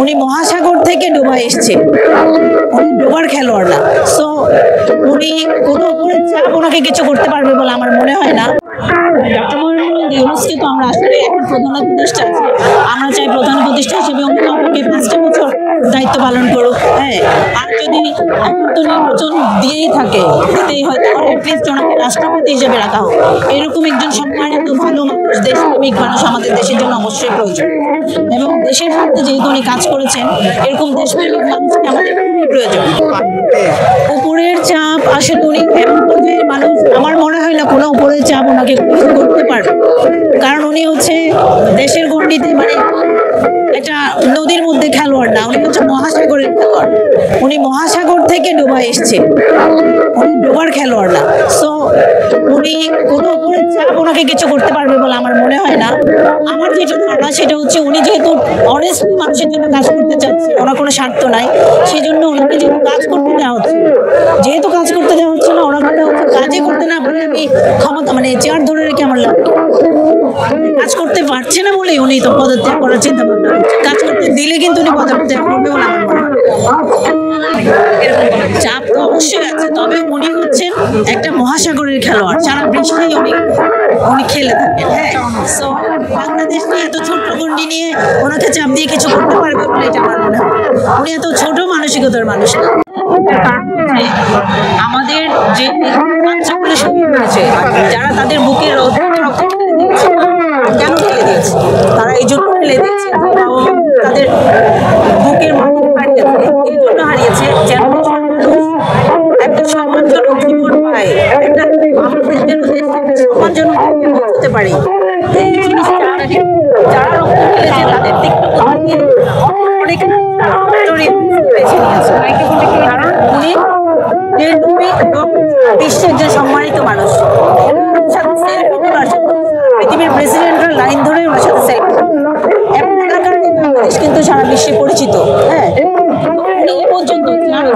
উনি মহাসাগর থেকে ডোবা এসছে, উনি ডোবার খেলোয়াড় না। সো উনি কোনো উপরের চাপ ওনাকে কিছু করতে পারবে বলে আমার মনে হয় না। ডক্টর মোহাম্মদ ইউনূসকে তো আমরা আসলে এখন প্রধান উপদেষ্টা আছি, আমরা চাই প্রধান উপদেষ্টা হিসেবে উনি আমাকে 5টা বছর দায়িত্ব পালন করুক। হ্যাঁ, আর যদি এখন তো নির্বাচন দিয়েই থাকে, দিতেই হয়, তাহলে অ্যাটলিস্ট ওনাকে রাষ্ট্রপতি হিসেবে রাখা হোক। এরকম একজন সম্মানিত ভালো মানুষ, দেশপ্রেমিক মানুষ আমাদের দেশের জন্য অবশ্যই প্রয়োজন। এবং দেশের স্বার্থে যেহেতু উনি কাজ করেছেন, এরকম দেশপ্রেমিক মানুষকে আমাদের খুবই প্রয়োজন। উপরের চাপ আসলে উনি এমন পর্যায়ের মানুষ, আমার মনে হয় না কোনো উপরের চাপ ওনাকে করতে পারবে, কারণ উনি হচ্ছে দেশের গণ্ডিতে মানে একটা নদীর মধ্যে খেলোয়াড় না, উনি হচ্ছে মহাসাগরের খেলোয়াড়। উনি মহাসাগর থেকে ডোবা এসছে, উনি ডোবার খেলোয়াড় না। সো উনি কোনো উপরের চাপ ওনাকে কিছু করতে পারবে বলে আমার মনে হয় না। আমার যেটা ধারণা সেটা হচ্ছে উনি যেহেতু অনেস্টলি মানুষের জন্য কাজ করতে চাচ্ছে, ওনার কোনো স্বার্থ নাই, সেই জন্য ওনাকে যেহেতু কাজ করতে দেওয়া হচ্ছে, যেহেতু কাজ করতে দেওয়া হচ্ছে না, ওনার কথা হচ্ছে কাজে করতে না পারলে আমি ক্ষমতা মানে চেয়ার ধরে রেখে আমার লাভ, কাজ করতে পারছে না বলেই উনি তো পদত্যাগ করার চিন্তা ভাবনা করছে। কাজ করতে দিলে কিন্তু উনি পদত্যাগ করবে বলে আমার মনে হয়। চাপ তো অবশ্যই আছে, তবে উনি হচ্ছেন একটা মহাসাগরের খেলোয়াড়, সারা বিশ্বেই উনি খেলে থাকেন। হ্যাঁ, সো বাংলাদেশ নিয়ে এত ছোট্ট গন্ডি নিয়ে ওনাকে চাপ দিয়ে কিছু করতে পারবে বলে এটা আমার মনে হয়। উনি এত ছোট মানসিকতার মানুষ না। আমাদের যে বাচ্চাগুলো শহীদ হয়েছে, যারা তাদের বুকের রক্ত কেন ফেলে দিয়েছে, তারা এই জন্য ফেলে দিয়েছে, তাদের বুকের মাটি হারিয়েছে, এই জন্য হারিয়েছে যেন একটা সম্মানজনক জীবন পায়, একটা সম্মানজনক হতে পারে। এই জিনিসটা যারা রক্ত ফেলেছে তাদের দিকটা অনেক বেছে নিয়েছে, কারণ উনি বিশ্বের একজন সম্মানিত মানুষ। পৃথিবীর প্রেসিডেন্টরা লাইন ধরে ওনার সাথে সেলফি, এবং ওনার কারণে বাংলাদেশ কিন্তু সারা বিশ্বে পরিচিত। হ্যাঁ, উনি এই পর্যন্ত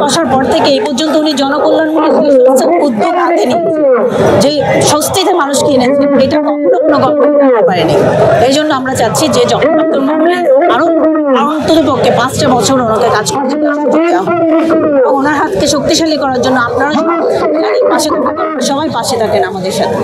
বসার পর থেকে এই পর্যন্ত উনি জনকল্যাণমূলক উদ্যোগ হাতে নিয়েছে, যে স্বস্তিতে মানুষকে এনেছে, এটা কখনো কোনো গল্প করতে পারেনি। এই জন্য আমরা চাচ্ছি যে ডক্টর মোহাম্মদ আরো অন্তত পক্ষে 5টা বছর ওনাকে কাজ করতে ওনার হাতকে শক্তিশালী করার জন্য আপনারা পাশে থাকেন, সবাই পাশে থাকেন আমাদের সাথে।